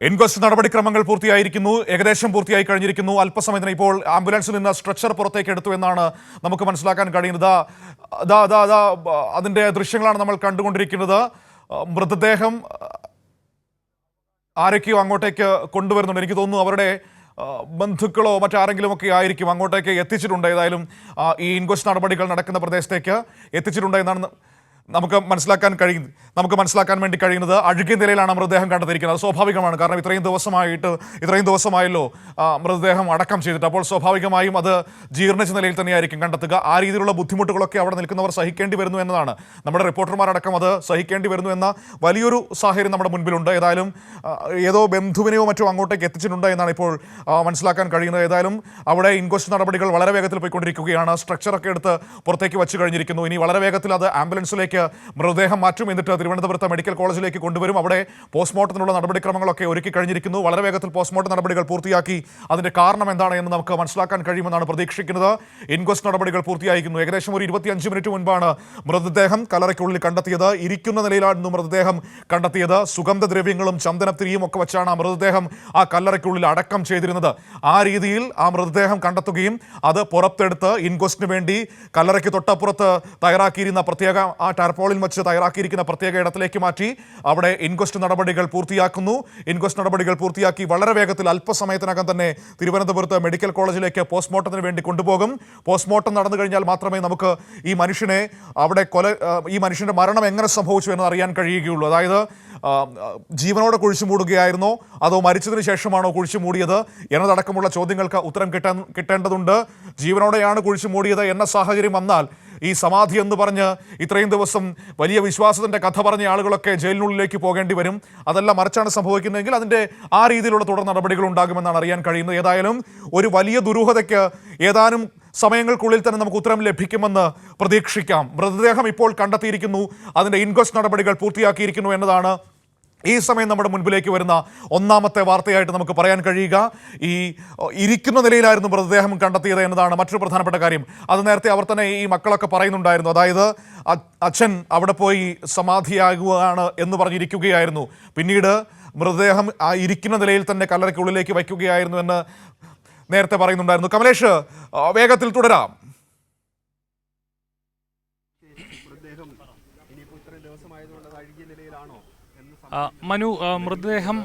Inquest നടപടിക്രമങ്ങൾ പൂർത്തിയായിരിക്കുന്നു, ഏകദേശം പൂർത്തിയായി കഴിഞ്ഞിരിക്കുന്നു. അല്പസമയത്തിന് ഇപ്പോൾ ആംബുലൻസിൽ നിന്ന് സ്ട്രെച്ചർ പുറത്തേക്ക് എടുത്തു എന്നാണ് നമുക്ക് മനസ്സിലാക്കാൻ കഴിയുന്നത്. അതിൻ്റെ ദൃശ്യങ്ങളാണ് നമ്മൾ കണ്ടുകൊണ്ടിരിക്കുന്നത്. മൃതദേഹം ആരൊക്കെയോ അങ്ങോട്ടേക്ക് കൊണ്ടുവരുന്നുണ്ട്. എനിക്ക് തോന്നുന്നു അവരുടെ ബന്ധുക്കളോ മറ്റാരെങ്കിലും ഒക്കെ ആയിരിക്കും അങ്ങോട്ടേക്ക് എത്തിച്ചിട്ടുണ്ട്. ഏതായാലും ഈ ഇൻക്വസ്റ്റ് നടപടികൾ നടക്കുന്ന പ്രദേശത്തേക്ക് എത്തിച്ചിട്ടുണ്ട് എന്നാണ് നമുക്ക് മനസ്സിലാക്കാൻ വേണ്ടി കഴിയുന്നത്. അഴുകിയ നിലയിലാണ് മൃതദേഹം കണ്ടെത്തിയിരിക്കുന്നത്. അത് സ്വാഭാവികമാണ്, കാരണം ഇത്രയും ദിവസമായല്ലോ മൃതദേഹം അടക്കം ചെയ്തിട്ട്. അപ്പോൾ സ്വാഭാവികമായും അത് ജീർണിച്ച നിലയിൽ തന്നെയായിരിക്കും കണ്ടെത്തുക. ആ രീതിയിലുള്ള ബുദ്ധിമുട്ടുകളൊക്കെ അവിടെ നിൽക്കുന്നവർ സഹിക്കേണ്ടി വരുന്നു എന്നതാണ്. നമ്മുടെ റിപ്പോർട്ടർമാരടക്കം അത് സഹിക്കേണ്ടി വരുന്നു എന്ന വലിയൊരു സാഹചര്യം നമ്മുടെ മുൻപിലുണ്ട്. ഏതായാലും ഏതോ ബന്ധുവിനെയോ മറ്റോ അങ്ങോട്ടേക്ക് എത്തിച്ചിട്ടുണ്ട് എന്നാണ് ഇപ്പോൾ മനസ്സിലാക്കാൻ കഴിയുന്നത്. ഏതായാലും അവിടെ ഇൻക്വസ്റ്റ് നടപടികൾ വളരെ വേഗത്തിൽ പോയിക്കൊണ്ടിരിക്കുകയാണ്. സ്ട്രക്ചറൊക്കെ എടുത്ത് പുറത്തേക്ക് വെച്ച് കഴിഞ്ഞിരിക്കുന്നു. ഇനി വളരെ വേഗത്തിൽ അത് ആംബുലൻസിലേക്ക് മൃതദേഹം മാറ്റും, എന്നിട്ട് തിരുവനന്തപുരത്ത് മെഡിക്കൽ കോളേജിലേക്ക് കൊണ്ടുവരും. അവിടെ പോസ്റ്റ്മോർട്ടത്തിനുള്ള നടപടിക്രമങ്ങളൊക്കെ ഒരുക്കി കഴിഞ്ഞിരിക്കുന്നു. വളരെ വേഗത്തിൽ പോസ്റ്റ്മോർട്ടം നടപടികൾ പൂർത്തിയാക്കി അതിന്റെ കാരണം എന്താണ് എന്ന് നമുക്ക് മനസ്സിലാക്കാൻ കഴിയുമെന്നാണ് പ്രതീക്ഷിക്കുന്നത്. ഇൻക്വസ്റ്റ് നടപടികൾ പൂർത്തിയായിരിക്കുന്നു. ഏകദേശം ഒരു 25 മിനിറ്റ് മുൻപാണ് മൃതദേഹം കല്ലറയ്ക്കുള്ളിൽ കണ്ടെത്തിയത്. ഇരിക്കുന്ന നിലയിലായിരുന്നു മൃതദേഹം കണ്ടെത്തിയത്. സുഗന്ധദ്രവ്യങ്ങളും ചന്ദനത്തിരിയും ഒക്കെ വെച്ചാണ് ആ മൃതദേഹം ആ കല്ലറയ്ക്കുള്ളിൽ അടക്കം ചെയ്തിരുന്നത്. ആ രീതിയിൽ ആ മൃതദേഹം കണ്ടെത്തുകയും അത് പുറത്തെടുത്ത് ഇൻക്വസ്റ്റിന് വേണ്ടി കല്ലറയ്ക്ക് തൊട്ടപ്പുറത്ത് തയ്യാറാക്കിയിരുന്ന പ്രത്യേക ആ ടാർപോളിൽ വെച്ച് തയ്യാറാക്കിയിരിക്കുന്ന പ്രത്യേക ഇടത്തിലേക്ക് മാറ്റി അവിടെ ഇൻക്വസ്റ്റ് നടപടികൾ പൂർത്തിയാക്കുന്നു. ഇൻക്വസ്റ്റ് നടപടികൾ പൂർത്തിയാക്കി വളരെ വേഗത്തിൽ അല്പസമയത്തിനകം തന്നെ തിരുവനന്തപുരത്ത് മെഡിക്കൽ കോളേജിലേക്ക് പോസ്റ്റ്മോർട്ടത്തിന് വേണ്ടി കൊണ്ടുപോകും. പോസ്റ്റ്മോർട്ടം നടന്നു കഴിഞ്ഞാൽ മാത്രമേ നമുക്ക് ഈ മനുഷ്യന്റെ മരണം എങ്ങനെ സംഭവിച്ചു എന്ന് അറിയാൻ കഴിയുകയുള്ളൂ. അതായത് ജീവനോടെ കുഴിച്ചു മൂടുകയായിരുന്നോ അതോ മരിച്ചതിന് ശേഷമാണോ കുഴിച്ചു മൂടിയത് എന്നതടക്കമുള്ള ചോദ്യങ്ങൾക്ക് ഉത്തരം കിട്ടേണ്ടതുണ്ട്. ജീവനോടെയാണ് കുഴിച്ചു മൂടിയത് എന്ന സാഹചര്യം വന്നാൽ ഈ സമാധി എന്ന് പറഞ്ഞ് ഇത്രയും ദിവസം വലിയ വിശ്വാസത്തിൻ്റെ കഥ പറഞ്ഞ ആളുകളൊക്കെ ജയിലിനുള്ളിലേക്ക് പോകേണ്ടി വരും. അതെല്ലാം മറിച്ചാണ് സംഭവിക്കുന്നതെങ്കിൽ അതിൻ്റെ ആ രീതിയിലുള്ള തുടർ നടപടികൾ ഉണ്ടാകുമെന്നാണ് അറിയാൻ കഴിയുന്നത്. ഏതായാലും ഒരു വലിയ ദുരൂഹതയ്ക്ക് ഏതാനും സമയങ്ങൾക്കുള്ളിൽ തന്നെ നമുക്ക് ഉത്തരം ലഭിക്കുമെന്ന് പ്രതീക്ഷിക്കാം. മൃതദേഹം ഇപ്പോൾ കണ്ടെത്തിയിരിക്കുന്നു, അതിൻ്റെ ഇൻക്വസ്റ്റ് നടപടികൾ പൂർത്തിയാക്കിയിരിക്കുന്നു എന്നതാണ് ഈ സമയം നമ്മുടെ മുൻപിലേക്ക് വരുന്ന ഒന്നാമത്തെ വാർത്തയായിട്ട് നമുക്ക് പറയാൻ കഴിയുക. ഈ ഇരിക്കുന്ന നിലയിലായിരുന്നു മൃതദേഹം കണ്ടെത്തിയത് എന്നതാണ് മറ്റൊരു പ്രധാനപ്പെട്ട കാര്യം. അത് നേരത്തെ അവർ തന്നെ ഈ മക്കളൊക്കെ പറയുന്നുണ്ടായിരുന്നു. അതായത് അച്ഛൻ അവിടെ പോയി സമാധിയാകുകയാണ് എന്ന് പറഞ്ഞിരിക്കുകയായിരുന്നു. പിന്നീട് മൃതദേഹം ആ ഇരിക്കുന്ന നിലയിൽ തന്നെ കല്ലറയ്ക്കുള്ളിലേക്ക് വയ്ക്കുകയായിരുന്നു എന്ന് നേരത്തെ പറയുന്നുണ്ടായിരുന്നു. കമലേഷ്, വേഗത്തിൽ തുടരാം. മനു, മൃതദേഹം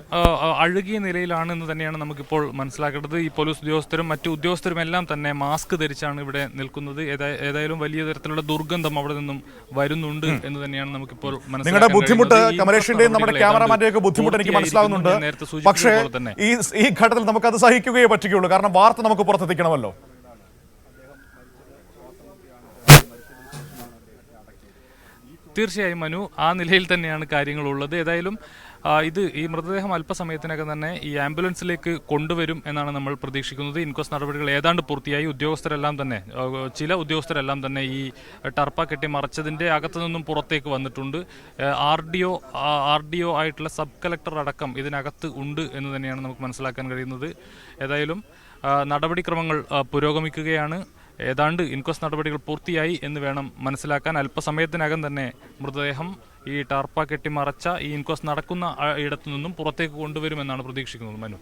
അഴുകിയ നിലയിലാണെന്ന് തന്നെയാണ് നമുക്കിപ്പോൾ മനസ്സിലാക്കേണ്ടത്. ഈ പോലീസ് ഉദ്യോഗസ്ഥരും മറ്റു ഉദ്യോഗസ്ഥരും എല്ലാം തന്നെ മാസ്ക് ധരിച്ചാണ് ഇവിടെ നിൽക്കുന്നത്. ഏതായാലും വലിയ തരത്തിലുള്ള ദുർഗന്ധം അവിടെ നിന്നും വരുന്നുണ്ട് എന്ന് തന്നെയാണ് നമുക്കിപ്പോൾ നിങ്ങളുടെ ബുദ്ധിമുട്ട്, കമലേഷിന്റെയും നമ്മുടെ ക്യാമറമാന്റെയൊക്കെ ബുദ്ധിമുട്ട് എനിക്ക് മനസ്സിലാകുന്നുണ്ട്. പക്ഷേ ഈ ഘട്ടത്തിൽ നമുക്കത് സഹിക്കുകയേ പറ്റുകയുള്ളൂ, കാരണം വാർത്ത നമുക്ക് പുറത്തെത്തിക്കണമല്ലോ. തീർച്ചയായും മനു, ആ നിലയിൽ തന്നെയാണ് കാര്യങ്ങളുള്ളത്. ഏതായാലും ഈ മൃതദേഹം അല്പസമയത്തിനകം തന്നെ ഈ ആംബുലൻസിലേക്ക് കൊണ്ടുവരും എന്നാണ് നമ്മൾ പ്രതീക്ഷിക്കുന്നത്. ഇൻക്വസ്റ്റ് നടപടികൾ ഏതാണ്ട് പൂർത്തിയായി. ചില ഉദ്യോഗസ്ഥരെല്ലാം തന്നെ ഈ ടർപ്പ കെട്ടി മറച്ചതിൻ്റെ അകത്തു നിന്നും പുറത്തേക്ക് വന്നിട്ടുണ്ട്. ആർ ഡി ഒ ആയിട്ടുള്ള സബ് കളക്ടർ അടക്കം ഇതിനകത്ത് ഉണ്ട് എന്ന് തന്നെയാണ് നമുക്ക് മനസ്സിലാക്കാൻ കഴിയുന്നത്. ഏതായാലും നടപടിക്രമങ്ങൾ പുരോഗമിക്കുകയാണ്. ഏതാണ്ട് ഇൻക്വസ്റ്റ് നടപടികൾ പൂർത്തിയായി എന്ന് വേണം മനസ്സിലാക്കാൻ. അല്പസമയത്തിനകം തന്നെ മൃതദേഹം ഈ ടാർപ്പ കെട്ടി മറച്ച ഈ ഇൻക്വസ്റ്റ് നടക്കുന്ന ഇടത്തു നിന്നും പുറത്തേക്ക് കൊണ്ടുവരുമെന്നാണ് പ്രതീക്ഷിക്കുന്നത്. മനു.